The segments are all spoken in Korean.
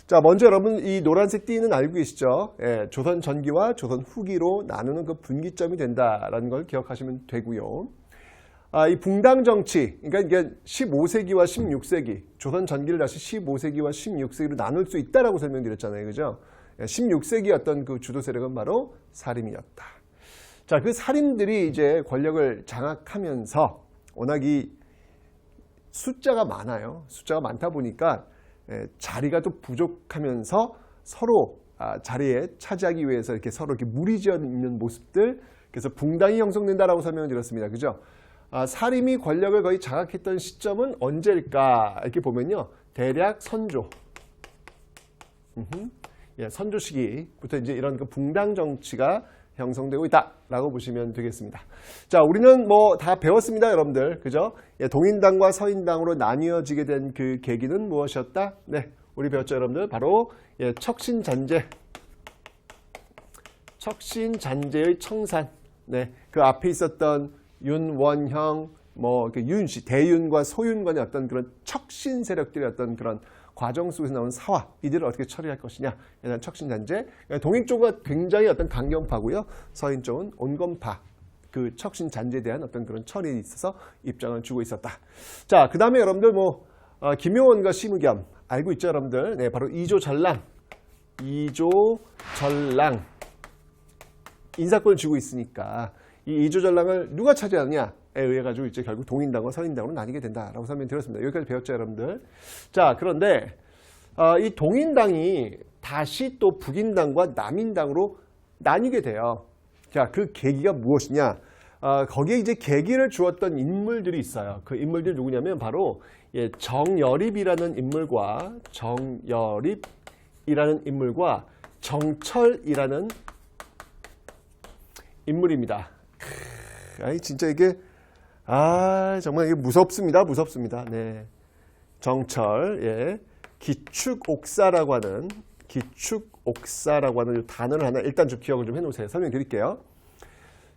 자, 먼저 여러분 이 노란색 띠는 알고 계시죠? 예, 조선 전기와 조선 후기로 나누는 그 분기점이 된다라는 걸 기억하시면 되고요. 이 붕당 정치, 그러니까 이게 15세기와 16세기, 조선 전기를 다시 15세기와 16세기로 나눌 수 있다라고 설명드렸잖아요, 그죠? 16세기 어떤 그 주도 세력은 바로 사림이었다. 자, 그 사림들이 이제 권력을 장악하면서 워낙 이 숫자가 많아요. 숫자가 많다 보니까 자리가 또 부족하면서 서로 자리에 차지하기 위해서 이렇게 서로 이렇게 무리지어 있는 모습들, 그래서 붕당이 형성된다라고 설명을 드렸습니다. 그죠? 사림이 권력을 거의 장악했던 시점은 언제일까? 이렇게 보면요. 대략 선조. 예, 선조 시기부터 이제 이런 그 붕당 정치가 형성되고 있다라고 보시면 되겠습니다. 자, 우리는 뭐 다 배웠습니다, 여러분들. 그죠? 예, 동인당과 서인당으로 나뉘어지게 된 그 계기는 무엇이었다? 네, 우리 배웠죠, 여러분들. 바로 예, 척신잔재. 척신잔재의 청산. 네, 그 앞에 있었던 윤원형, 뭐 윤씨, 대윤과 소윤 간의 어떤 그런 척신 세력들의 어떤 그런 과정 속에서 나오는 사화, 이들을 어떻게 처리할 것이냐, 이런 척신잔재. 동인 쪽은 굉장히 어떤 강경파고요. 서인 쪽은 온건파, 그 척신잔재에 대한 어떤 그런 처리에 있어서 입장을 주고 있었다. 자, 그 다음에 여러분들 김효원과 심의겸 알고 있죠, 여러분들? 네, 바로 이조전랑, 이조전랑 인사권을 쥐고 있으니까 이 이조전랑을 누가 차지하느냐에 의해 가지고 이제 결국 동인당과 서인당으로 나뉘게 된다라고 설명드렸습니다. 여기까지 배웠죠, 여러분들? 자, 그런데 이 동인당이 다시 또 북인당과 남인당으로 나뉘게 돼요. 자, 그 계기가 무엇이냐? 거기에 이제 계기를 주었던 인물들이 있어요. 그 인물들이 누구냐면 바로 정여립이라는 인물과 정철이라는 인물입니다. 아니 진짜 이게 정말 이게 무섭습니다. 네. 정철, 예. 기축옥사라고 하는 단어를 하나 일단 좀 기억을 좀 해놓으세요. 설명드릴게요.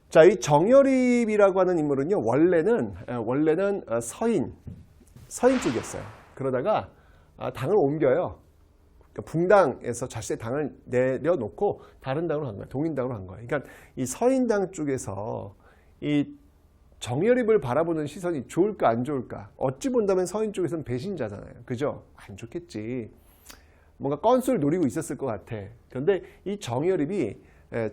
자, 이 정여립이라고 하는 인물은요, 원래는 서인 쪽이었어요. 그러다가 당을 옮겨요. 그러니까 붕당에서 자신의 당을 내려놓고 다른 당으로 간 거예요. 동인당으로 간 거예요. 그러니까 이 서인당 쪽에서 이 정여립을 바라보는 시선이 좋을까 안 좋을까? 어찌 본다면 서인 쪽에서는 배신자잖아요. 그죠? 안 좋겠지. 뭔가 건수를 노리고 있었을 것 같아. 그런데 이 정여립이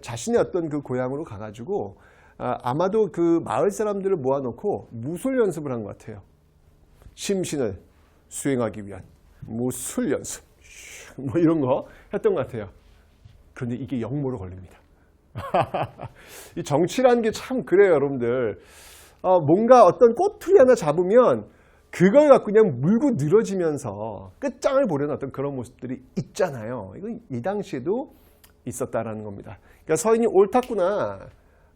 자신의 어떤 그 고향으로 가가지고 아마도 그 마을 사람들을 모아놓고 무술 연습을 한 것 같아요. 심신을 수행하기 위한 무술 연습. 뭐 이런 거 했던 것 같아요. 그런데 이게 역모로 걸립니다. 이 정치라는 게 참 그래요, 여러분들. 뭔가 어떤 꼬투리 하나 잡으면 그걸 갖고 그냥 물고 늘어지면서 끝장을 보려는 어떤 그런 모습들이 있잖아요. 이건 이 당시에도 있었다라는 겁니다. 그러니까 서인이 옳았구나.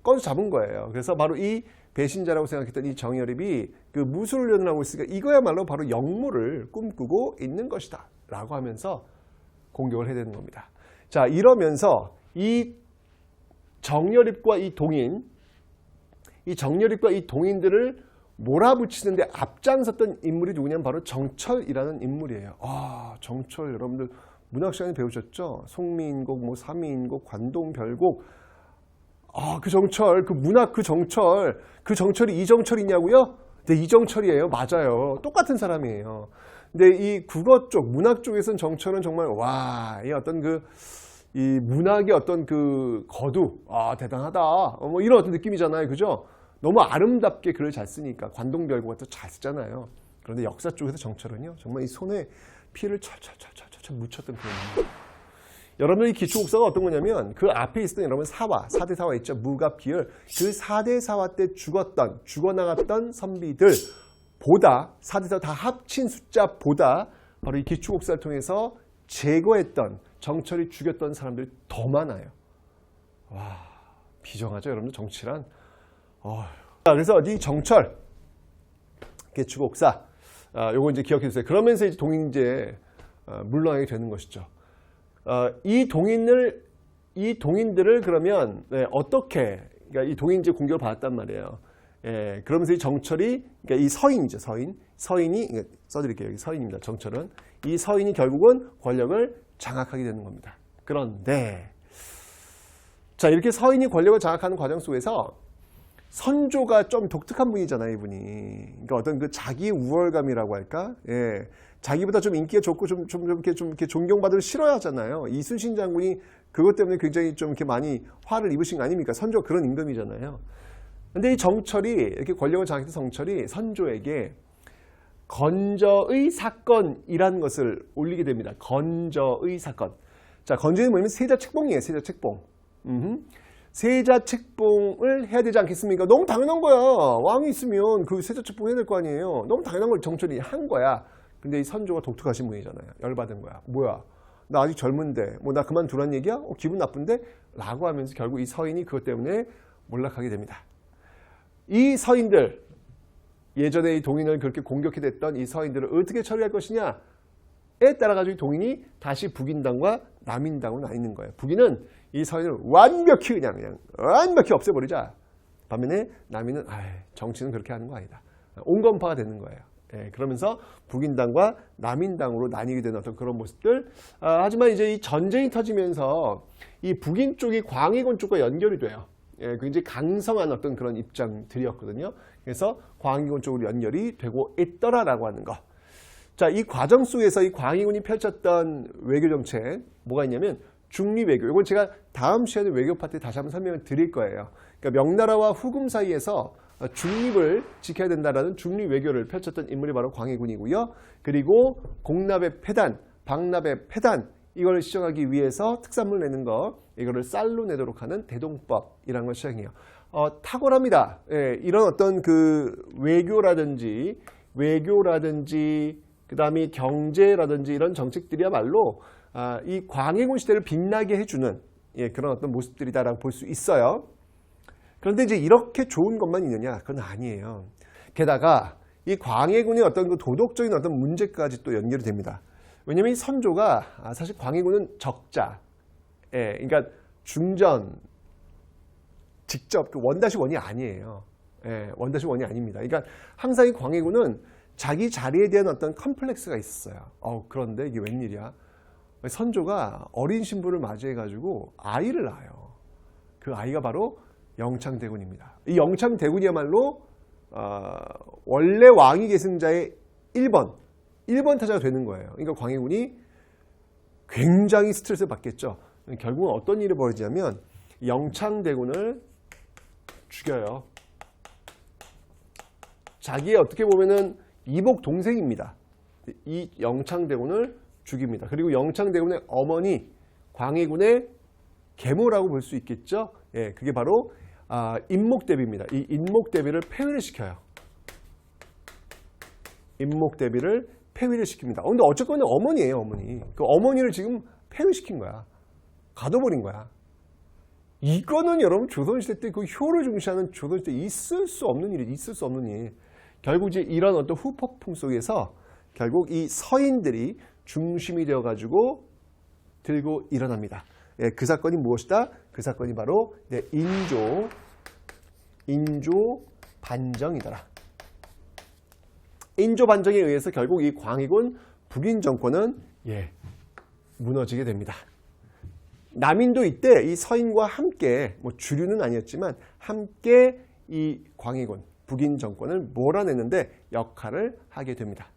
건수 잡은 거예요. 그래서 바로 이 배신자라고 생각했던 이 정여립이 그 무술훈련을 하고 있으니까 이거야말로 바로 역모를 꿈꾸고 있는 것이다 라고 하면서 공격을 해야 되는 겁니다. 자, 이러면서 이 정여립과 이 동인들을 몰아붙이는데 앞장섰던 인물이 누구냐면 바로 정철이라는 인물이에요. 정철 여러분들 문학 시간에 배우셨죠? 송미인곡, 삼미인곡, 관동별곡. 그 정철, 그 문학 그 정철이 이정철이냐고요? 네, 이정철이에요. 맞아요. 똑같은 사람이에요. 근데 이 국어 쪽, 문학 쪽에서는 정철은 정말 이 어떤 이 문학의 어떤 그 거두, 대단하다. 뭐 이런 어떤 느낌이잖아요. 그죠? 너무 아름답게 글을 잘 쓰니까 관동별곡 같은 잘 쓰잖아요. 그런데 역사 쪽에서 정철은요, 정말 이 손에 피를 철철 묻혔던 그런 인물. 여러분들 이 기초국사가 어떤 거냐면 그 앞에 있었던 여러분 사대 사화 있죠. 무갑 기열. 그 4대 사화 때 죽어나갔던 선비들 보다 4대 사화 다 합친 숫자보다 바로 이 기초국사를 통해서 제거했던 정철이 죽였던 사람들이 더 많아요. 와, 비정하죠, 여러분들 정치란. 그래서 이 정철 기초국사 요거 이제 기억해 주세요. 그러면서 이제 동인제 물러나게 되는 것이죠. 이 동인들을 그러면 어떻게, 그러니까 이 동인제 공격을 받았단 말이에요. 그러면서 이 정철이, 그러니까 이 서인이죠, 서인이 써드릴게요. 여기 서인입니다. 정철은 이 서인이 결국은 권력을 장악하게 되는 겁니다. 그런데 자, 이렇게 서인이 권력을 장악하는 과정 속에서 선조가 좀 독특한 분이잖아요, 이분이. 그러니까 어떤 그 자기 우월감이라고 할까? 예. 자기보다 좀 인기가 좋고 좀 이렇게 존경받을 싫어하잖아요. 이순신 장군이 그것 때문에 굉장히 좀 이렇게 많이 화를 입으신 거 아닙니까? 선조가 그런 임금이잖아요. 근데 이 정철이, 이렇게 권력을 장악했던 정철이 선조에게 건저의 사건이라는 것을 올리게 됩니다. 건저의 사건. 자, 건저는 뭐냐면 세자책봉이에요, 세자책봉. 세자책봉을 해야 되지 않겠습니까? 너무 당연한 거야. 왕이 있으면 그 세자책봉 해야 될 거 아니에요. 너무 당연한 걸 정철이 한 거야. 근데 이 선조가 독특하신 분이잖아요. 열받은 거야. 뭐야? 나 아직 젊은데 뭐 나 그만두란 얘기야? 기분 나쁜데? 라고 하면서 결국 이 서인이 그것 때문에 몰락하게 됩니다. 이 서인들, 예전에 이 동인을 그렇게 공격해댔던 이 서인들을 어떻게 처리할 것이냐에 따라 가지고 동인이 다시 북인당과 남인당으로 나뉘는 거예요. 북인은 이 서인을 완벽히 그냥 완벽히 없애버리자. 반면에 남인은 정치는 그렇게 하는 거 아니다. 온건파가 되는 거예요. 예, 그러면서 북인당과 남인당으로 나뉘게 되는 어떤 그런 모습들. 하지만 이제 이 전쟁이 터지면서 이 북인 쪽이 광해군 쪽과 연결이 돼요. 예, 굉장히 강성한 어떤 그런 입장들이었거든요. 그래서 광해군 쪽으로 연결이 되고 있더라라고 하는 거. 자, 이 과정 속에서 이 광해군이 펼쳤던 외교 정책 뭐가 있냐면 중립외교. 이건 제가 다음 시간에 외교 파트에 다시 한번 설명을 드릴 거예요. 그러니까 명나라와 후금 사이에서 중립을 지켜야 된다라는 중립외교를 펼쳤던 인물이 바로 광해군이고요. 그리고 공납의 폐단, 박납의 폐단 이걸 시정하기 위해서 특산물 내는 거 이거를 쌀로 내도록 하는 대동법이라는 걸 시행해요. 탁월합니다. 예, 이런 어떤 그 외교라든지 그다음에 경제라든지 이런 정책들이야말로 이 광해군 시대를 빛나게 해주는 그런 어떤 모습들이다라고 볼 수 있어요. 그런데 이제 이렇게 좋은 것만 있느냐? 그건 아니에요. 게다가 이 광해군의 어떤 그 도덕적인 어떤 문제까지 또 연결이 됩니다. 왜냐면 이 선조가 사실 광해군은 적자, 그러니까 중전, 직접 그 원다시 원이 아니에요. 원다시 원이 아닙니다. 그러니까 항상 이 광해군은 자기 자리에 대한 어떤 컴플렉스가 있었어요. 그런데 이게 웬일이야? 선조가 어린 신부를 맞이해가지고 아이를 낳아요. 그 아이가 바로 영창대군입니다. 이 영창대군이야말로 원래 왕위 계승자의 1번 타자가 되는 거예요. 그러니까 광해군이 굉장히 스트레스를 받겠죠. 결국은 어떤 일이 벌어지냐면 영창대군을 죽여요. 자기의 어떻게 보면은 이복 동생입니다. 이 영창대군을 죽입니다. 그리고 영창대군의 어머니 광해군의 계모라고 볼 수 있겠죠. 예, 그게 바로 인목대비입니다. 이 인목대비를 폐위를 시켜요. 인목대비를 폐위를 시킵니다. 근데 어쨌거나 어머니예요, 어머니. 그 어머니를 지금 폐위시킨 거야. 가둬버린 거야. 이거는 여러분 조선시대 때 그 효를 중시하는 조선시대 있을 수 없는 일이 있을 수 없는 일. 결국 이제 이런 어떤 후폭풍 속에서 결국 이 서인들이 중심이 되어가지고 들고 일어납니다. 예, 그 사건이 무엇이다? 그 사건이 바로 인조 반정이더라. 인조 반정에 의해서 결국 이 광해군 북인 정권은 무너지게 됩니다. 남인도 이때 이 서인과 함께 뭐 주류는 아니었지만 함께 이 광해군 북인 정권을 몰아내는데 역할을 하게 됩니다.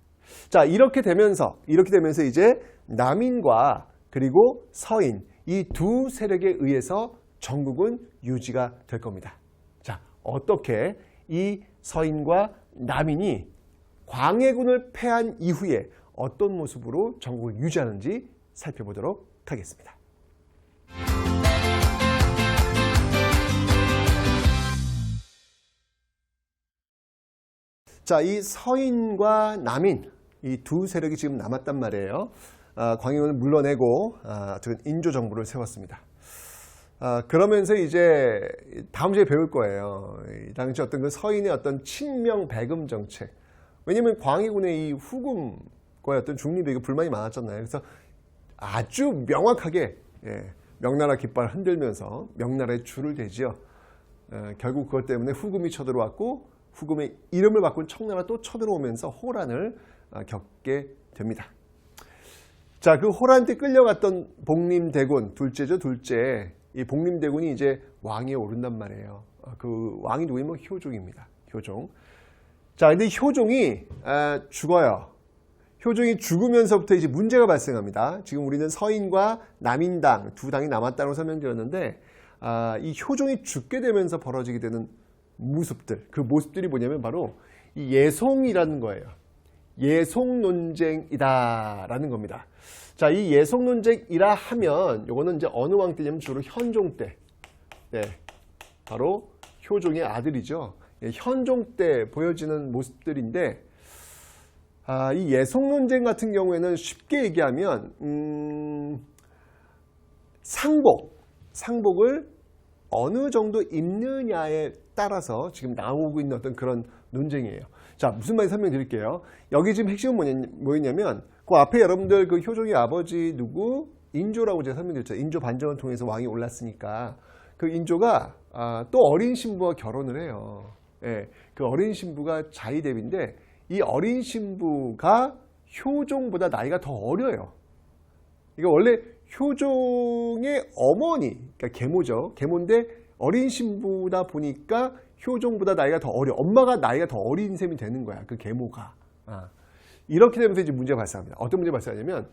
자, 이렇게 되면서 이제 남인과 그리고 서인 이 두 세력에 의해서 전국은 유지가 될 겁니다. 자, 어떻게 이 서인과 남인이 광해군을 패한 이후에 어떤 모습으로 전국을 유지하는지 살펴보도록 하겠습니다. 자, 이 서인과 남인 이 두 세력이 지금 남았단 말이에요. 광해군을 물러내고 인조 정부를 세웠습니다. 그러면서 이제 다음 주에 배울 거예요. 이 당시 어떤 그 서인의 어떤 친명 배금 정책. 왜냐하면 광해군의 이 후금과의 어떤 중립에게 불만이 많았잖아요. 그래서 아주 명확하게 명나라 깃발을 흔들면서 명나라의 줄을 대지요. 결국 그것 때문에 후금이 쳐들어왔고 후금의 이름을 바꾼 청나라 또 쳐들어오면서 호란을 겪게 됩니다. 자, 그 호란한테 끌려갔던 복림대군, 둘째죠, 둘째. 이 복림대군이 이제 왕위에 오른단 말이에요. 그 왕이 누구냐면 효종입니다. 효종. 자, 근데 효종이 죽어요. 효종이 죽으면서부터 이제 문제가 발생합니다. 지금 우리는 서인과 남인당 두 당이 남았다고 설명드렸는데, 이 효종이 죽게 되면서 벌어지게 되는 모습들, 그 모습들이 뭐냐면 바로 이 예송이라는 거예요. 예송 논쟁이다라는 겁니다. 자, 이 예송 논쟁이라 하면 요거는 이제 어느 왕 때냐면 주로 현종 때. 네. 바로 효종의 아들이죠. 현종 때 보여지는 모습들인데, 이 예송 논쟁 같은 경우에는 쉽게 얘기하면 상복을 어느 정도 입느냐에 따라서 지금 나오고 있는 어떤 그런 논쟁이에요. 자, 무슨 말인지 설명드릴게요. 여기 지금 핵심은 뭐였냐면 그 앞에 여러분들 그 효종의 아버지 누구? 인조라고 제가 설명드렸죠. 인조 반정을 통해서 왕이 올랐으니까 그 인조가 또 어린 신부와 결혼을 해요. 예, 그 어린 신부가 자이대비인데 이 어린 신부가 효종보다 나이가 더 어려요. 이거 원래 효종의 어머니, 그러니까 계모죠. 계모인데 어린 신부다 보니까 효종보다 나이가 더 어려. 엄마가 나이가 더 어린 셈이 되는 거야. 그 계모가. 이렇게 되면서 이제 문제가 발생합니다. 어떤 문제가 발생하냐면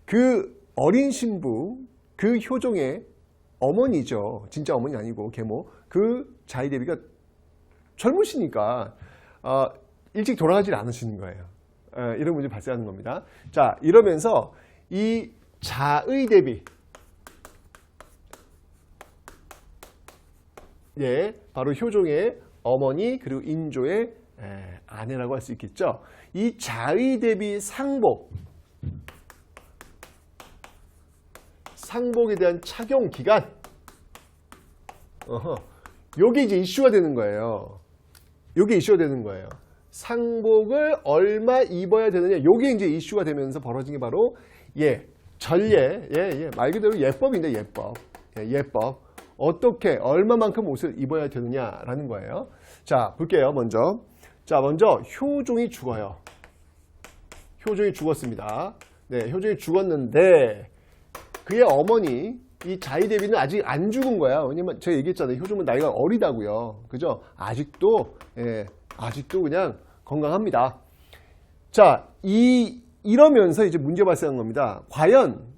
그 어린 신부, 그 효종의 어머니죠. 진짜 어머니 아니고 계모. 그 자이대비가 젊으시니까 일찍 돌아가질 않으시는 거예요. 이런 문제 발생하는 겁니다. 자, 이러면서 이 자의대비, 예, 바로 효종의 어머니 그리고 인조의 아내라고 할 수 있겠죠. 이 자의대비 상복에 대한 착용 기간, 요게 이제 이슈가 되는 거예요. 요게 이슈가 되는 거예요. 상복을 얼마 입어야 되느냐, 요게 이제 이슈가 되면서 벌어진 게 바로 전례, 말 그대로 예법인데 예법. 어떻게 얼마만큼 옷을 입어야 되느냐라는 거예요. 자, 볼게요. 먼저 효종이 죽어요. 효종이 죽었습니다. 네, 효종이 죽었는데 그의 어머니 이 자이대비는 아직 안 죽은 거야. 왜냐면 제가 얘기했잖아요. 효종은 나이가 어리다고요. 그죠? 아직도 그냥 건강합니다. 자, 이러면서 이제 문제 발생한 겁니다. 과연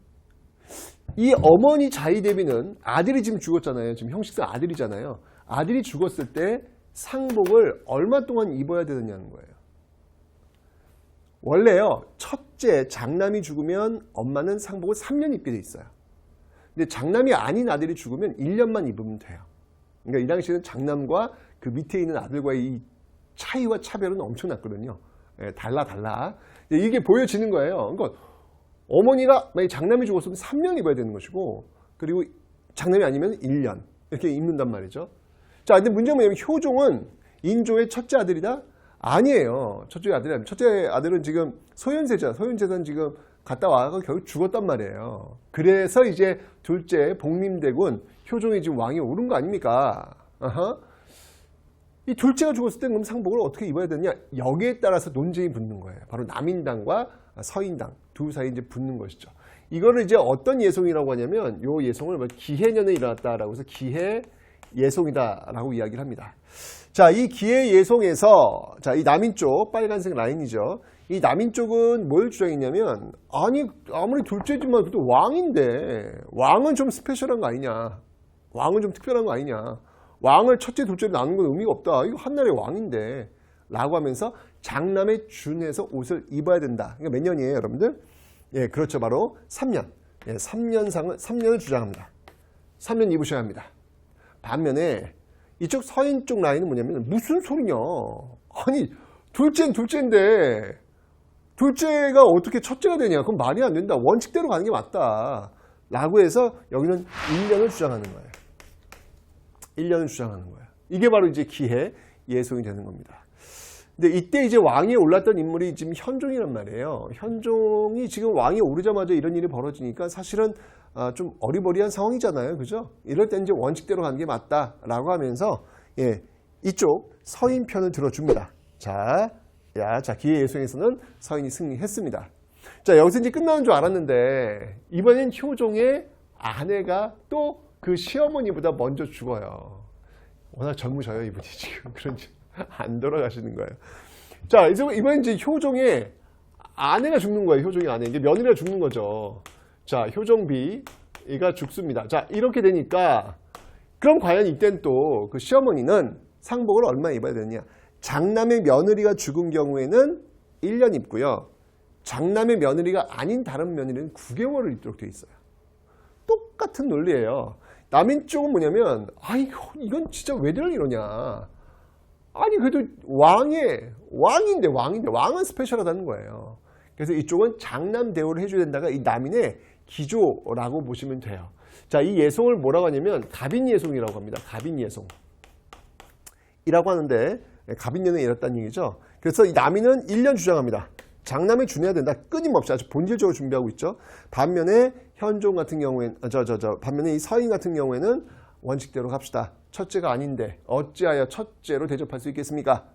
이 어머니 자이대비는 아들이 지금 죽었잖아요. 지금 형식상 아들이잖아요. 아들이 죽었을 때 상복을 얼마 동안 입어야 되느냐는 거예요. 원래요, 첫째 장남이 죽으면 엄마는 상복을 3년 입게 돼 있어요. 근데 장남이 아닌 아들이 죽으면 1년만 입으면 돼요. 그러니까 이 당시에는 장남과 그 밑에 있는 아들과의 이 차이와 차별은 엄청났거든요. 달라. 이게 보여지는 거예요. 그러니까 어머니가 만약 장남이 죽었으면 3년 입어야 되는 것이고, 그리고 장남이 아니면 1년 이렇게 입는단 말이죠. 자, 근데 문제는 뭐냐면 효종은 인조의 첫째 아들이다? 아니에요. 첫째 아들은 지금 소현세전 지금 갔다 와서 결국 죽었단 말이에요. 그래서 이제 둘째 복림대군 효종이 지금 왕이 오른 거 아닙니까? 이 둘째가 죽었을 때 그럼 상복을 어떻게 입어야 되느냐? 여기에 따라서 논쟁이 붙는 거예요. 바로 남인당과 서인당 두 사이에 이제 붙는 것이죠. 이거를 이제 어떤 예송이라고 하냐면 요 예송을 기해년에 일어났다라고 해서 기해 예송이다라고 이야기를 합니다. 자, 이 기해 예송에서 이 남인 쪽 빨간색 라인이죠. 이 남인 쪽은 뭘 주장했냐면 아무리 둘째지만 그래도 왕인데 왕은 좀 스페셜한 거 아니냐? 왕은 좀 특별한 거 아니냐? 왕을 첫째, 둘째로 나누는 건 의미가 없다. 이거 한나라의 왕인데 라고 하면서 장남에 준해서 옷을 입어야 된다. 그러니까 몇 년이에요, 여러분들? 예, 그렇죠. 바로 3년. 3년을 주장합니다. 3년 입으셔야 합니다. 반면에 이쪽 서인 쪽 라인은 뭐냐면 무슨 소리냐? 아니, 둘째는 둘째인데 둘째가 어떻게 첫째가 되냐? 그건 말이 안 된다. 원칙대로 가는 게 맞다. 라고 해서 여기는 1년을 주장하는 거예요. 1년을 주장하는 거예요. 이게 바로 이제 기해 예송이 되는 겁니다. 근데 이때 이제 왕위에 올랐던 인물이 지금 현종이란 말이에요. 현종이 지금 왕위에 오르자마자 이런 일이 벌어지니까 사실은 좀 어리버리한 상황이잖아요. 그죠? 이럴 때 이제 원칙대로 가는 게 맞다라고 하면서 이쪽 서인 편을 들어줍니다. 자, 기해 예송에서는 서인이 승리했습니다. 자, 여기서 이제 끝나는 줄 알았는데 이번엔 효종의 아내가 또 그 시어머니보다 먼저 죽어요. 워낙 젊으셔요, 이분이 지금. 그런지 안 돌아가시는 거예요. 자, 이번엔 이제 효종의 아내가 죽는 거예요. 효종의 아내. 이게 며느리가 죽는 거죠. 자, 효종비가 죽습니다. 자, 이렇게 되니까 그럼 과연 이땐 또 그 시어머니는 상복을 얼마 입어야 되느냐? 장남의 며느리가 죽은 경우에는 1년 입고요. 장남의 며느리가 아닌 다른 며느리는 9개월을 입도록 되어 있어요. 똑같은 논리예요. 남인 쪽은 뭐냐면 이건 진짜 왜들 이러냐. 아니 그래도 왕인데 왕은 스페셜하다는 거예요. 그래서 이쪽은 장남 대우를 해줘야 된다가 이 남인의 기조라고 보시면 돼요. 자, 이 예송을 뭐라고 하냐면 갑인예송이라고 합니다. 갑인예송 이라고 하는데 갑인예는 이렇다는 얘기죠. 그래서 이 남인은 1년 주장합니다. 장남에 준해야 된다. 끊임없이 아주 본질적으로 준비하고 있죠. 반면에 현종 같은 경우에는 반면에 이 서인 같은 경우에는 원칙대로 갑시다. 첫째가 아닌데 어찌하여 첫째로 대접할 수 있겠습니까?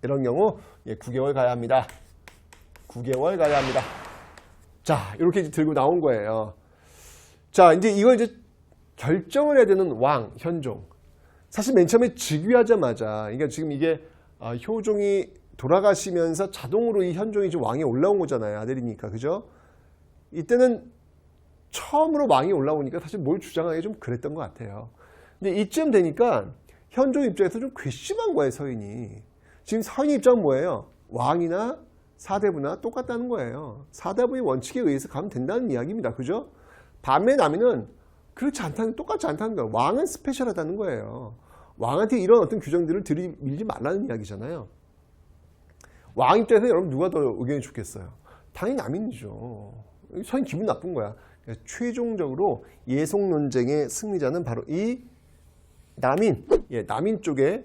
이런 경우 9개월 가야 합니다. 9개월 가야 합니다. 자, 이렇게 이제 들고 나온 거예요. 자, 이제 이걸 이제 결정을 해야 되는 왕, 현종. 사실 맨 처음에 즉위하자마자, 그러니까 지금 이게 효종이 돌아가시면서 자동으로 이 현종이 지금 왕에 올라온 거잖아요. 아들이니까. 그죠? 이때는 처음으로 왕이 올라오니까 사실 뭘 주장하기 좀 그랬던 것 같아요. 근데 이쯤 되니까 현종 입장에서 좀 괘씸한 거예요, 서인이. 지금 서인 입장은 뭐예요? 왕이나 사대부나 똑같다는 거예요. 사대부의 원칙에 의해서 가면 된다는 이야기입니다. 그죠? 반면 남인은 그렇지 않다는, 똑같지 않다는 거예요. 왕은 스페셜하다는 거예요. 왕한테 이런 어떤 규정들을 들이밀지 말라는 이야기잖아요. 왕 입장에서 여러분 누가 더 의견이 좋겠어요? 당연히 남인이죠. 서인 기분 나쁜 거야. 그러니까 최종적으로 예송 논쟁의 승리자는 바로 이 남인, 남인 쪽의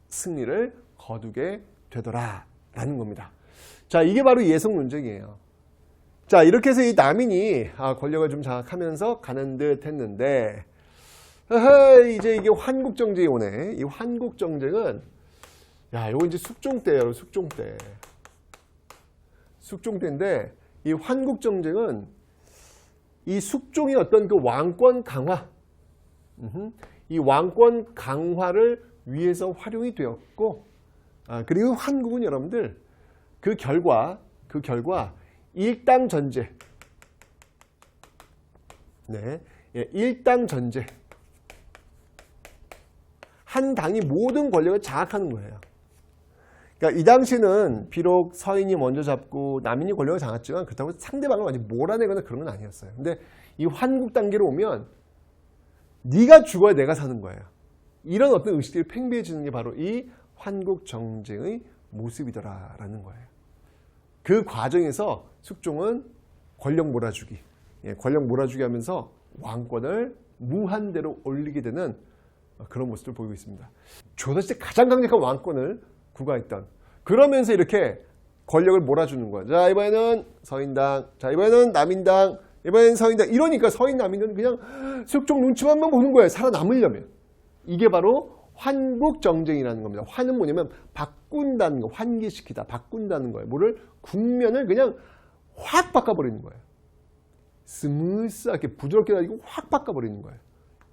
승리를 거두게 되더라라는 겁니다. 자, 이게 바로 예송 논쟁이에요. 자, 이렇게 해서 이 남인이 권력을 좀 장악하면서 가는 듯 했는데, 이제 이게 환국정쟁이 오네. 이 환국정쟁은 요거 이제 숙종 때예요. 숙종 때. 숙종 때인데 이 환국정쟁은 이 숙종이 어떤 그 왕권 강화, 이 왕권 강화를 위해서 활용이 되었고, 그리고 환국은 여러분들 그 결과 일당 전제, 일당 전제, 한 당이 모든 권력을 장악하는 거예요. 그러니까 이 당시는 비록 서인이 먼저 잡고 남인이 권력을 장악했지만 그렇다고 상대방을 완전히 몰아내거나 그런 건 아니었어요. 근데 이 환국 단계로 오면 네가 죽어야 내가 사는 거예요. 이런 어떤 의식들이 팽배해지는 게 바로 이 환국 정쟁의 모습이더라라는 거예요. 그 과정에서 숙종은 권력 몰아주기 하면서 왕권을 무한대로 올리게 되는 그런 모습을 보이고 있습니다. 조선시대 가장 강력한 왕권을 구가했던, 그러면서 이렇게 권력을 몰아주는 거야. 자, 이번에는 서인당, 자, 이번에는 남인당, 이번에는 서인당. 이러니까 서인 남인은 그냥 숙종 눈치만 보는 거예요. 살아남으려면. 이게 바로 환국정쟁이라는 겁니다. 환은 뭐냐면 바꾼다는 거, 환기시키다, 바꾼다는 거예요. 뭐를? 국면을 그냥 확 바꿔버리는 거예요. 스무스하게 부드럽게 가지고 확 바꿔버리는 거예요.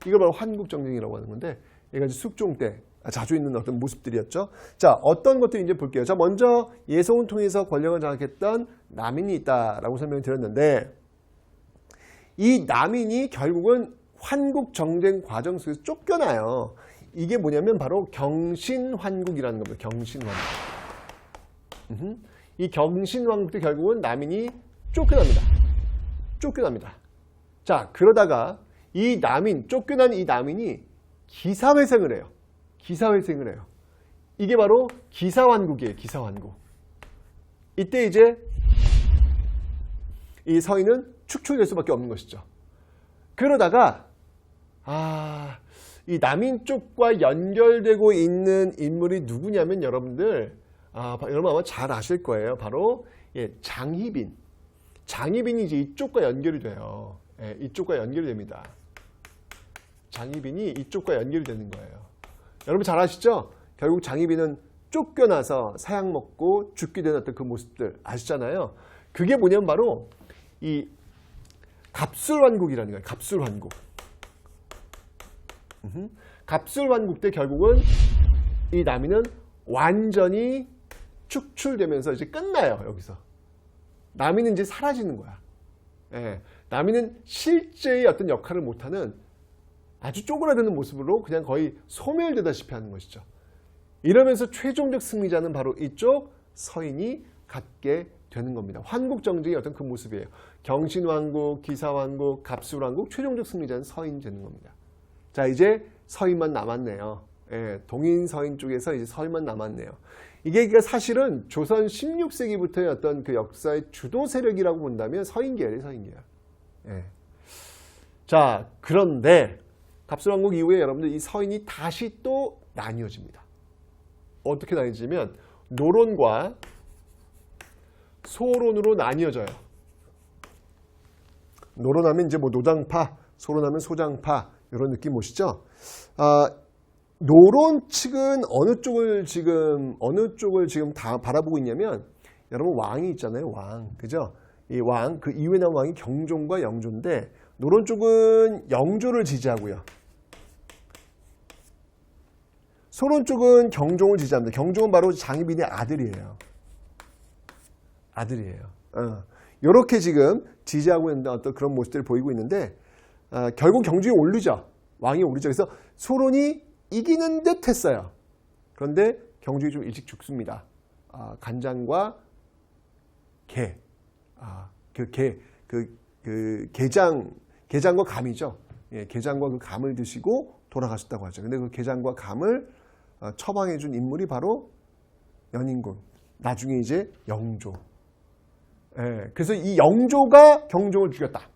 이걸 바로 환국정쟁이라고 하는 건데, 얘가 이제 숙종 때 자주 있는 어떤 모습들이었죠. 자, 어떤 것들이 이제 볼게요. 자, 먼저 예송을 통해서 권력을 장악했던 남인이 있다라고 설명을 드렸는데, 이 남인이 결국은 환국정쟁 과정 속에서 쫓겨나요. 이게 뭐냐면 바로 경신환국이라는 겁니다. 경신환국. 이 경신환국 때 결국은 남인이 쫓겨납니다. 자, 그러다가 이 남인, 쫓겨난 이 남인이 기사회생을 해요. 이게 바로 기사환국이에요. 기사환국. 이때 이제 이 서인은 축출될 수밖에 없는 것이죠. 그러다가 이 남인 쪽과 연결되고 있는 인물이 누구냐면 여러분들 여러분 아마 잘 아실 거예요. 바로 장희빈. 장희빈이 이제 이쪽과 연결이 돼요. 이쪽과 연결이 됩니다. 장희빈이 이쪽과 연결이 되는 거예요. 여러분 잘 아시죠? 결국 장희빈은 쫓겨나서 사약 먹고 죽게 되는 어떤 그 모습들 아시잖아요. 그게 뭐냐면 바로 이 갑술환국이라는 거예요. 갑술환국. 갑술환국 때 결국은 이 남이는 완전히 축출되면서 이제 끝나요. 여기서 남이는 이제 사라지는 거야. 예, 남이는 실제의 어떤 역할을 못하는 아주 쪼그라드는 모습으로 그냥 거의 소멸되다시피 하는 것이죠. 이러면서 최종적 승리자는 바로 이쪽 서인이 갖게 되는 겁니다. 환국정쟁의 어떤 그 모습이에요. 경신왕국, 기사왕국, 갑술왕국, 최종적 승리자는 서인이 되는 겁니다. 자, 이제 서인만 남았네요. 예, 동인 서인 쪽에서 이제 서인만 남았네요. 이게 사실은 조선 16세기부터의 어떤 그 역사의 주도 세력이라고 본다면 서인계열이에요, 서인계열. 예. 자, 그런데 갑술왕국 이후에 여러분들 이 서인이 다시 또 나뉘어집니다. 어떻게 나뉘어지면 노론과 소론으로 나뉘어져요. 노론하면 이제 뭐 노장파, 소론하면 소장파 이런 느낌 오시죠? 노론 측은 어느 쪽을 지금 다 바라보고 있냐면 여러분 왕이 있잖아요, 왕. 그죠? 이 왕, 그 이후에 나온 왕이 경종과 영조인데 노론 쪽은 영조를 지지하고요. 소론 쪽은 경종을 지지합니다. 경종은 바로 장희빈의 아들이에요. 이렇게 지금 지지하고 있는 어떤 그런 모습들을 보이고 있는데 결국 경종이 오르죠. 왕이 오르죠. 그래서 소론이 이기는 듯 했어요. 그런데 경종이 좀 일찍 죽습니다. 간장과 게, 게장과 감이죠. 예, 게장과 그 감을 드시고 돌아가셨다고 하죠. 근데 그 게장과 감을 처방해 준 인물이 바로 연인군. 나중에 이제 영조. 예, 그래서 이 영조가 경종을 죽였다.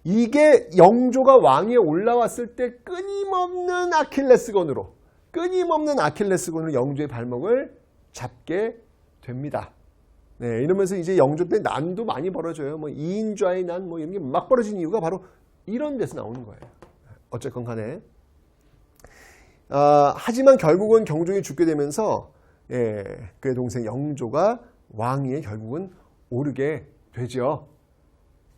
이게 영조가 왕위에 올라왔을 때 끊임없는 아킬레스건으로 영조의 발목을 잡게 됩니다. 네, 이러면서 이제 영조 때 난도 많이 벌어져요. 뭐 이인좌의 난 뭐 이런 게 막 벌어진 이유가 바로 이런 데서 나오는 거예요. 어쨌건 간에. 하지만 결국은 경종이 죽게 되면서 그의 동생 영조가 왕위에 결국은 오르게 되죠.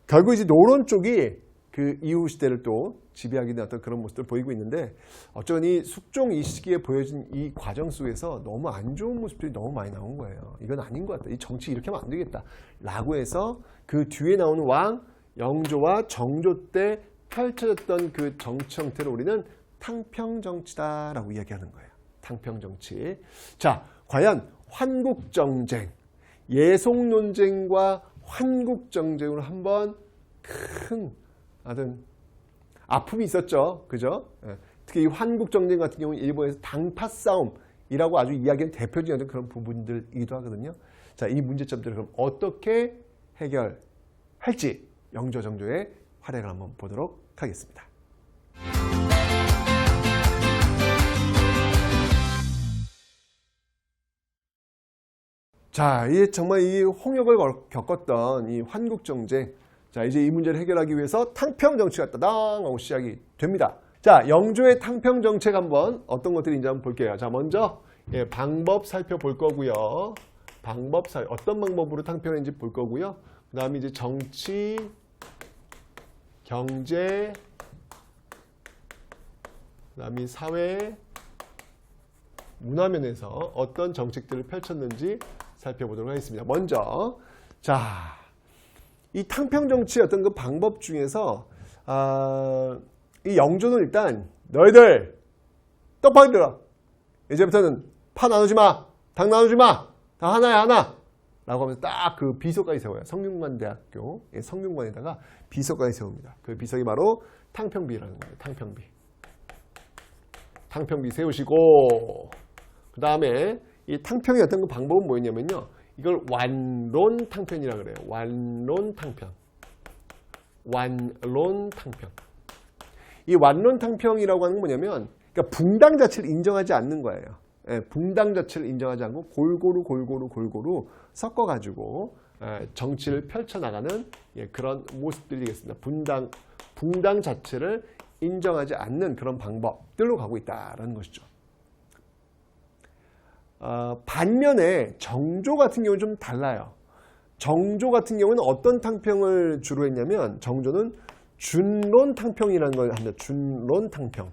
결국 이제 노론 쪽이 그 이후 시대를 또 지배하게 된 어떤 그런 모습들을 보이고 있는데 어쩌니 숙종 이 시기에 보여진 이 과정 속에서 너무 안 좋은 모습들이 너무 많이 나온 거예요. 이건 아닌 것 같다. 이 정치 이렇게 하면 안 되겠다. 라고 해서 그 뒤에 나오는 왕 영조와 정조 때 펼쳐졌던 그 정치 형태를 우리는 탕평정치다라고 이야기하는 거예요. 탕평정치. 자, 과연 환국정쟁, 예속논쟁과 환국정쟁으로 한번 큰 아픔이 있었죠. 그죠? 특히 이 환국정쟁 같은 경우는 일본에서 당파 싸움이라고 아주 이야기한 대표적인 그런 부분들이기도 하거든요. 자, 이 문제점들을 그럼 어떻게 해결할지 영조, 정조의 활약을 한번 보도록 하겠습니다. 자, 이게 정말 이 홍역을 겪었던 이 환국정쟁. 자, 이제 이 문제를 해결하기 위해서 탕평정치가 따당 하고 시작이 됩니다. 자, 영조의 탕평정책 한번 어떤 것들인지 한번 볼게요. 자, 먼저 방법 살펴볼 거고요. 어떤 방법으로 탕평했는지 볼 거고요. 그 다음에 이제 정치, 경제, 그 다음에 사회, 문화면에서 어떤 정책들을 펼쳤는지 살펴보도록 하겠습니다. 먼저, 자, 이 탕평정치의 어떤 그 방법 중에서, 이 영조는 일단, 너희들, 똑바로 들어. 이제부터는 파 나누지 마. 당 나누지 마. 다 하나야, 하나. 라고 하면서 딱 그 비서까지 세워요. 성균관대학교, 성균관에다가 비서까지 세웁니다. 그 비석이 바로 탕평비라는 거예요. 탕평비 세우시고, 그 다음에 이 탕평의 어떤 그 방법은 뭐였냐면요. 이걸 완론탕평이라고 그래요. 완론탕평. 이 완론탕평이라고 하는 건 뭐냐면, 그러니까 붕당 자체를 인정하지 않는 거예요. 붕당 자체를 인정하지 않고 골고루 섞어가지고 정치를 펼쳐나가는 그런 모습들이겠습니다. 붕당 자체를 인정하지 않는 그런 방법들로 가고 있다는 것이죠. 반면에 정조 같은 경우는 좀 달라요. 정조 같은 경우는 어떤 탕평을 주로 했냐면 정조는 준론탕평이라는 걸 합니다. 준론탕평.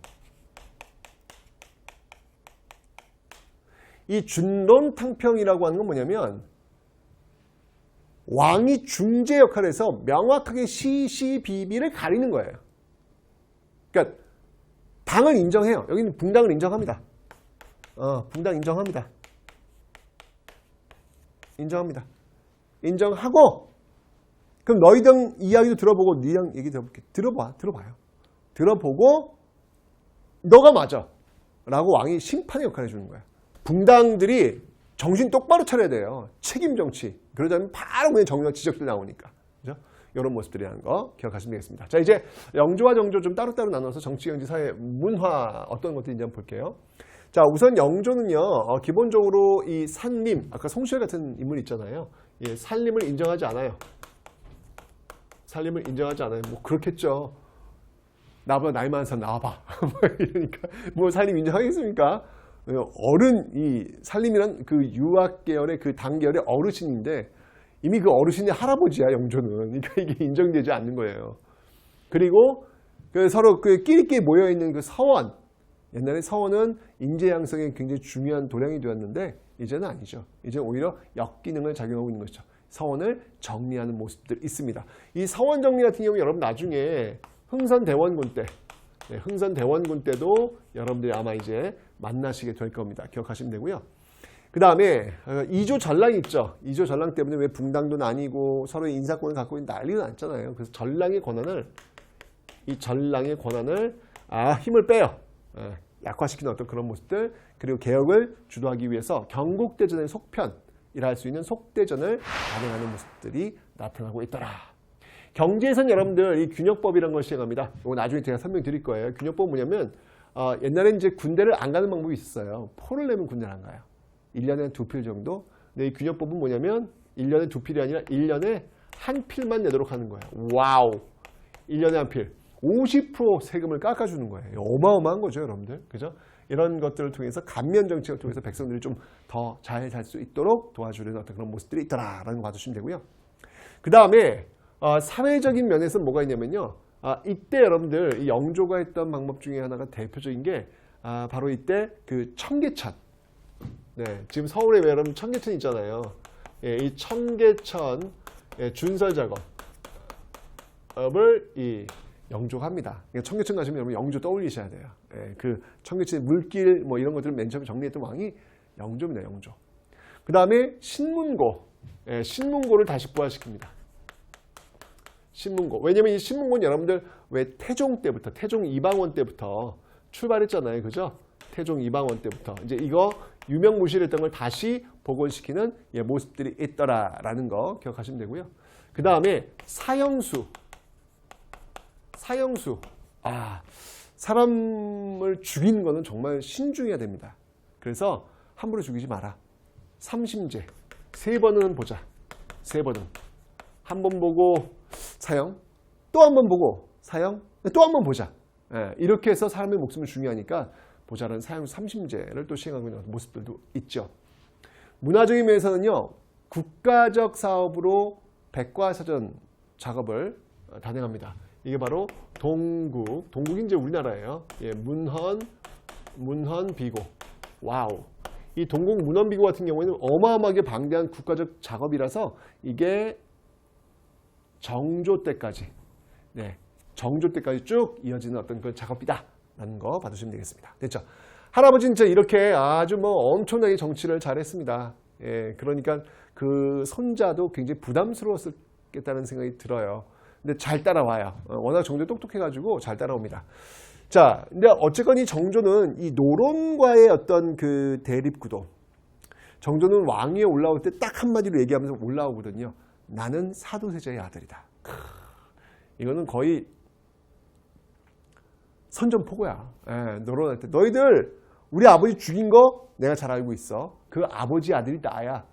이 준론탕평이라고 하는 건 뭐냐면 왕이 중재 역할을 해서 명확하게 시시비비를 가리는 거예요. 그러니까 당을 인정해요. 여기는 붕당을 인정합니다. 붕당 인정합니다. 인정합니다. 인정하고 그럼 너희들 이야기도 들어보고 니랑 얘기 들어볼게. 들어봐요. 들어보고 너가 맞아 라고 왕이 심판의 역할을 해주는 거야. 붕당들이 정신 똑바로 차려야 돼요. 책임 정치. 그러자면 바로 그냥 정의와 지적들 나오니까. 그죠? 이런 모습들이라는 거 기억하시면 되겠습니다. 자, 이제 영조와 정조 좀 따로따로 나눠서 정치, 경제, 사회, 문화 어떤 것들인지 한번 볼게요. 자, 우선 영조는요, 기본적으로 이 산림, 아까 송시열 같은 인물 있잖아요. 예, 산림을 인정하지 않아요. 산림을 인정하지 않아요. 뭐 그렇겠죠. 나보다 나이 많은 사람 나와봐. 이러니까 뭐 산림 인정하겠습니까? 어른, 이 산림이란 그 유학 계열의 그 당계열의 어르신인데 이미 그 어르신이 할아버지야, 영조는. 그러니까 이게 인정되지 않는 거예요. 그리고 그 서로 그 끼리끼리 모여있는 그 서원. 옛날에 서원은 인재 양성에 굉장히 중요한 도량이 되었는데 이제는 아니죠. 이제 오히려 역기능을 작용하고 있는 것이죠. 서원을 정리하는 모습들 있습니다. 이 서원 정리 같은 경우 여러분 나중에 흥선대원군 때, 네, 흥선대원군 때도 여러분들이 아마 이제 만나시게 될 겁니다. 기억하시면 되고요. 그 다음에 이조 전랑 있죠. 이조 전랑 때문에 왜 붕당도 나뉘고 서로 인사권을 갖고 있는 난리가 났잖아요. 그래서 전랑의 권한을 힘을 빼요. 약화시키는 어떤 그런 모습들, 그리고 개혁을 주도하기 위해서 경국대전의 속편이라 할 수 있는 속대전을 단행하는 모습들이 나타나고 있더라. 경제에선 여러분들 이 균역법이라는 걸 시행합니다. 이거 나중에 제가 설명드릴 거예요. 균역법은 뭐냐면 옛날에 이제 군대를 안 가는 방법이 있었어요. 포를 내면 군대를 안 가요. 1년에 2필 정도. 근데 이 균역법은 뭐냐면 1년에 2필이 아니라 1년에 한 필만 내도록 하는 거예요. 와우. 1년에 한 필. 50% 세금을 깎아주는 거예요. 어마어마한 거죠, 여러분들. 그죠? 이런 것들을 통해서 감면 정책을 통해서 백성들이 좀 더 잘 살 수 있도록 도와주려는 어떤 그런 모습들이 있더라라는 거 봐주시면 되고요. 그 다음에 사회적인 면에서 뭐가 있냐면요. 이때 여러분들 이 영조가 했던 방법 중에 하나가 대표적인 게 바로 이때 그 청계천. 네, 지금 서울에 여러분 청계천 있잖아요. 예, 이 청계천 준설 작업을 이 영조가 합니다. 청계천 가시면 여러분 영조 떠올리셔야 돼요. 예, 그 청계천 물길 뭐 이런 것들을 맨 처음에 정리했던 왕이 영조입니다. 영조. 그 다음에 신문고. 예, 신문고를 다시 부활시킵니다. 신문고. 왜냐면 이 신문고는 여러분들 왜 태종 때부터, 태종 이방원 때부터 출발했잖아요. 그죠? 태종 이방원 때부터. 이제 이거 유명무실했던 걸 다시 복원시키는 모습들이 있더라라는 거 기억하시면 되고요. 그 다음에 사형수. 사람을 죽이는 거는 정말 신중해야 됩니다. 그래서 함부로 죽이지 마라. 삼심제. 3번은 보자. 3번은. 한 번 보고 사형, 또 한 번 보고 사형, 또 한 번 보자. 예, 이렇게 해서 사람의 목숨이 중요하니까 보자라는 사형 삼심제를 또 시행하고 있는 모습들도 있죠. 문화적인 면에서는요. 국가적 사업으로 백과사전 작업을 단행합니다. 이게 바로 동국이 이제 우리나라예요. 예, 문헌비고. 와우. 이 동국 문헌비고 같은 경우에는 어마어마하게 방대한 국가적 작업이라서 이게 정조 때까지, 네, 정조 때까지 쭉 이어지는 어떤 그런 작업이다라는 거 봐주시면 되겠습니다. 됐죠? 할아버지는 진짜 이렇게 아주 뭐 엄청나게 정치를 잘했습니다. 예, 그러니까 그 손자도 굉장히 부담스러웠겠다는 생각이 들어요. 근데 잘 따라와요. 워낙 정조 똑똑해가지고 잘 따라옵니다. 자, 근데 어쨌건 이 정조는 이 노론과의 어떤 그 대립구도. 정조는 왕위에 올라올 때 딱 한마디로 얘기하면서 올라오거든요. 나는 사도세자의 아들이다. 이거는 거의 선전포고야. 예, 노론할 때. 너희들 우리 아버지 죽인 거 내가 잘 알고 있어. 그 아버지 아들이 나야.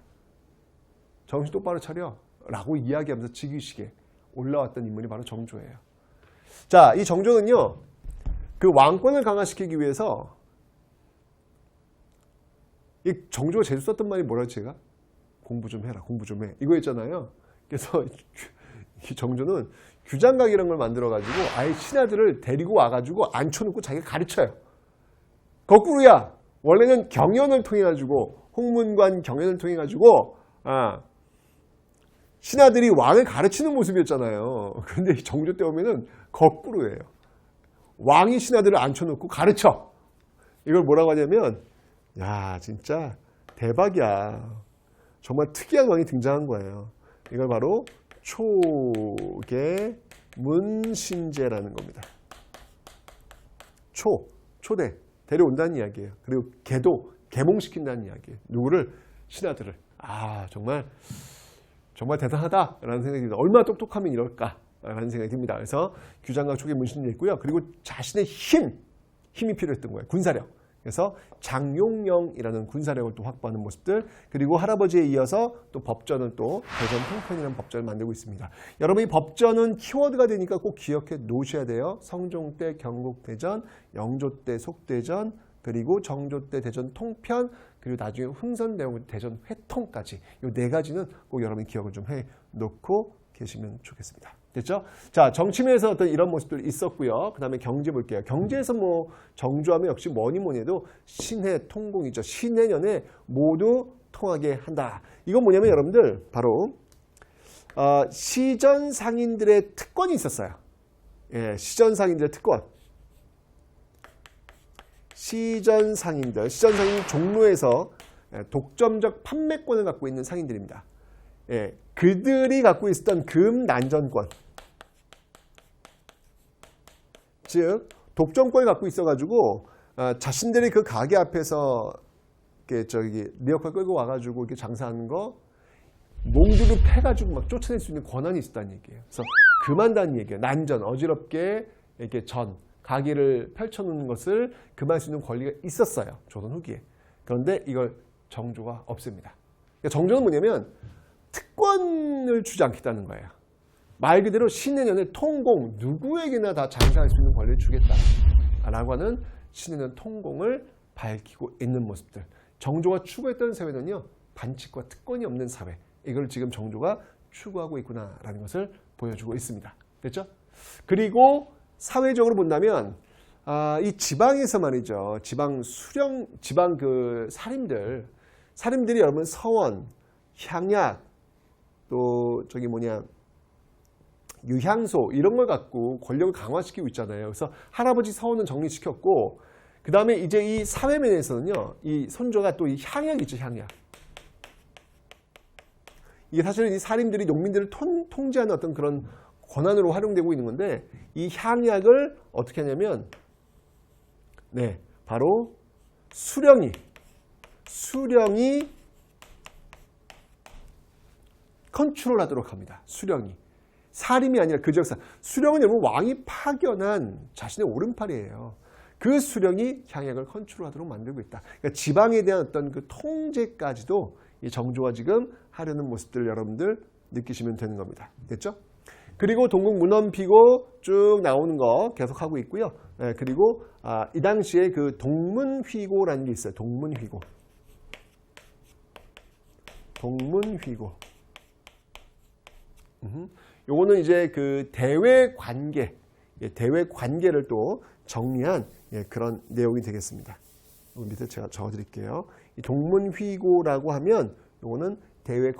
정신 똑바로 차려. 라고 이야기하면서 즉위식에 올라왔던 인물이 바로 정조예요. 자, 이 정조는요. 그 왕권을 강화시키기 위해서 이 정조가 제일 썼던 말이 뭐라 제가? 공부 좀 해라, 공부 좀 해. 이거였잖아요. 그래서 이 정조는 규장각이라는 걸 만들어가지고 아예 신하들을 데리고 와가지고 앉혀놓고 자기가 가르쳐요. 거꾸로야. 원래는 경연을 통해가지고 홍문관 경연을 통해가지고 신하들이 왕을 가르치는 모습이었잖아요. 그런데 정조 때 오면은 거꾸로예요. 왕이 신하들을 앉혀놓고 가르쳐. 이걸 뭐라고 하냐면 야 진짜 대박이야. 정말 특이한 왕이 등장한 거예요. 이걸 바로 초계문신제라는 겁니다. 초대 데려온다는 이야기예요. 그리고 계도 계몽시킨다는 이야기예요. 누구를? 신하들을. 정말 대단하다라는 생각이 듭니다. 얼마나 똑똑하면 이럴까라는 생각이 듭니다. 그래서 규장각 초계문신제 있고요. 그리고 자신의 힘이 필요했던 거예요. 군사력. 그래서 장용령이라는 군사력을 또 확보하는 모습들, 그리고 할아버지에 이어서 또 법전은 또 대전 통편이라는 법전을 만들고 있습니다. 여러분 이 법전은 키워드가 되니까 꼭 기억해 놓으셔야 돼요. 성종 때 경국대전, 영조 때 속대전, 그리고 정조 때 대전 통편, 그리고 나중에 흥선대원 대전 회통까지 이 네 가지는 꼭 여러분이 기억을 좀 해 놓고 계시면 좋겠습니다. 됐죠? 자, 정치면에서 어떤 이런 모습들이 있었고요. 그 다음에 경제 볼게요. 경제에서 뭐 정조하면 역시 뭐니 해도 신해 통공이죠. 신해년에 모두 통하게 한다. 이건 뭐냐면 여러분들 바로 시전 상인들의 특권이 있었어요. 예, 시전 상인들의 특권. 시전 상인 종로에서 독점적 판매권을 갖고 있는 상인들입니다. 예, 그들이 갖고 있었던 금난전권, 즉 독점권을 갖고 있어가지고 자신들이 그 가게 앞에서 리어카 끌고 와가지고 이렇게 장사하는 거 몽두를 패가지고 막 쫓아낼 수 있는 권한이 있었다는 얘기예요. 그래서 금한다는 얘기예요. 난전, 어지럽게 이렇게 가게를 펼쳐놓는 것을 금할 수 있는 권리가 있었어요. 조선 후기에. 그런데 이걸 정조가 없습니다. 그러니까 정조는 뭐냐면 특권을 주지 않겠다는 거예요. 말 그대로 신해년에 통공, 누구에게나 다 장사할 수 있는 권리를 주겠다라고 하는 신해년 통공을 밝히고 있는 모습들. 정조가 추구했던 사회는요, 반칙과 특권이 없는 사회. 이걸 지금 정조가 추구하고 있구나라는 것을 보여주고 있습니다. 됐죠? 그리고 사회적으로 본다면 이 지방에서 말이죠. 지방 살인들이 여러분 서원, 향약, 또 유향소 이런 걸 갖고 권력을 강화시키고 있잖아요. 그래서 할아버지 서원은 정리시켰고, 그 다음에 이제 이 사회면에서는요, 이 선조가 또 이 향약이 있죠, 향약. 이게 사실은 이 살인들이 농민들을 통제하는 어떤 그런 권한으로 활용되고 있는 건데, 이 향약을 어떻게 하냐면, 네, 바로 수령이 컨트롤하도록 합니다. 수령이. 사림이 아니라 그적사. 수령은 여러분 왕이 파견한 자신의 오른팔이에요. 그 수령이 향약을 컨트롤하도록 만들고 있다. 그러니까 지방에 대한 어떤 그 통제까지도 이 정조가 지금 하려는 모습들을 여러분들 느끼시면 되는 겁니다. 됐죠? 그리고 동국 문헌피고 쭉 나오는 거 계속 하고 있고요. 네, 그리고 이 당시에 그 동문휘고라는 게 있어요. 동문휘고. 요거는 이제 그 대외 관계를 또 정리한 그런 내용이 되겠습니다. 밑에 제가 적어 드릴게요. 이 동문휘고라고 하면 요거는 대외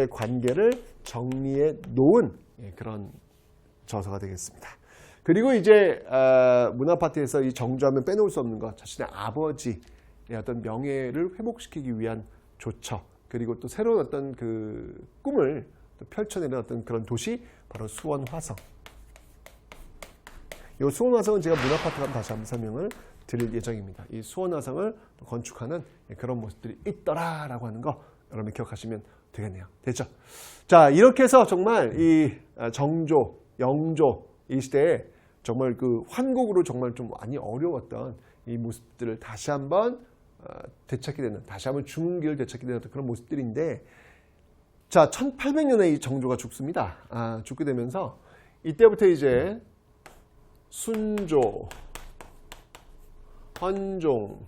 관계를 정리해 놓은 그런 저서가 되겠습니다. 그리고 이제 문화파트에서 이 정조하면 빼놓을 수 없는 것, 자신의 아버지의 어떤 명예를 회복시키기 위한 조처, 그리고 또 새로운 어떤 그 꿈을 또 펼쳐내는 어떤 그런 도시, 바로 수원화성. 이 수원화성은 제가 문화파트 다시 한번 설명을 드릴 예정입니다. 이 수원화성을 건축하는 그런 모습들이 있더라라고 하는 거 여러분 기억하시면 되겠네요. 됐죠? 자, 이렇게 해서 정말 이 정조, 영조 이 시대에 정말 그 환국으로 정말 좀 많이 어려웠던 이 모습들을 다시 한번 되찾게 되는, 다시 한번 중흥기를 되찾게 되는 그런 모습들인데, 자, 1800년에 이 정조가 죽습니다. 죽게 되면서 이때부터 이제 순조, 헌종,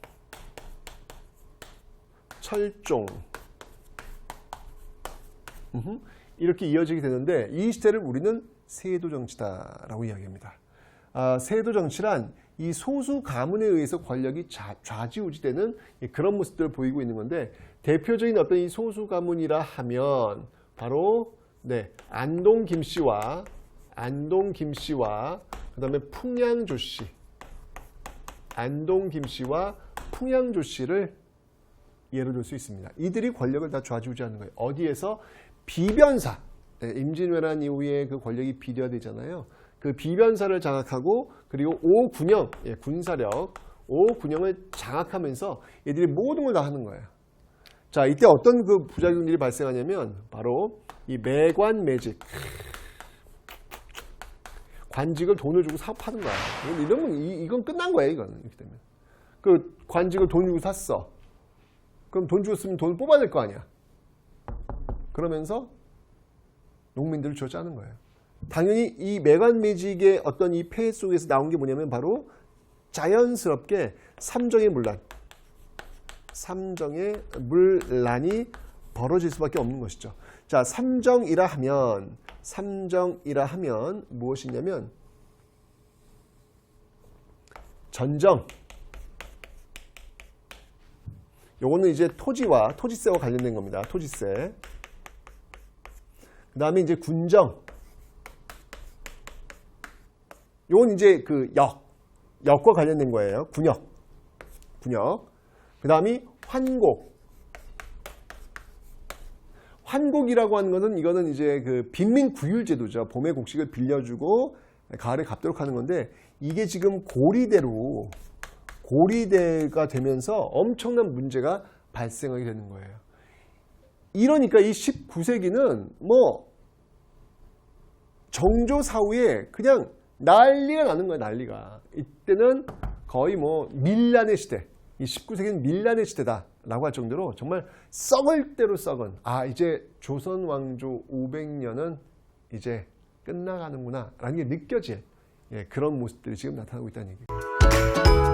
철종 이렇게 이어지게 되는데 이 시대를 우리는 세도정치다라고 이야기합니다. 세도정치란 이 소수 가문에 의해서 권력이 좌지우지되는 그런 모습들을 보이고 있는 건데 대표적인 어떤 이 소수 가문이라 하면 바로 안동 김씨와 그다음에 풍양조 씨, 안동 김씨와 풍양조 씨를 예로 들 수 있습니다. 이들이 권력을 다 좌지우지하는 거예요. 어디에서? 비변사. 임진왜란 이후에 그 권력이 비례되잖아요. 그 비변사를 장악하고 그리고 오군영, 군사력, 오군영을 장악하면서 얘들이 모든 걸 다 하는 거예요. 자, 이때 어떤 그 부작용들이 발생하냐면 바로 이 매관매직. 관직을 돈을 주고 파는 거야. 이러면 이건 끝난 거예요, 이거는. 이렇게 되면. 그 관직을 돈 주고 샀어. 그럼 돈 주고 쓰면 돈을 뽑아낼 거 아니야. 그러면서 농민들을 쥐어짜는 거예요. 당연히 이 매관매직의 어떤 이 폐해 속에서 나온 게 뭐냐면 바로 자연스럽게 삼정의 문란이 벌어질 수밖에 없는 것이죠. 자, 삼정이라 하면 무엇이냐면 전정. 요거는 이제 토지와 토지세와 관련된 겁니다. 토지세. 그 다음에 이제 군정. 요건 이제 그 역과 관련된 거예요. 군역. 그 다음이 환곡. 환곡이라고 하는 거는 이거는 이제 그 빈민구율제도죠. 봄에 곡식을 빌려주고 가을에 갚도록 하는 건데 이게 지금 고리대가 되면서 엄청난 문제가 발생하게 되는 거예요. 이러니까 이 19세기는 뭐 정조사후에 그냥 난리가 나는 거야, 난리가. 이때는 거의 뭐 밀란의 시대, 이 19세기는 밀란의 시대다라고 할 정도로 정말 썩을 대로 썩은, 이제 조선 왕조 500년은 이제 끝나가는구나 라는 게 느껴질 그런 모습들이 지금 나타나고 있다는 얘기예요.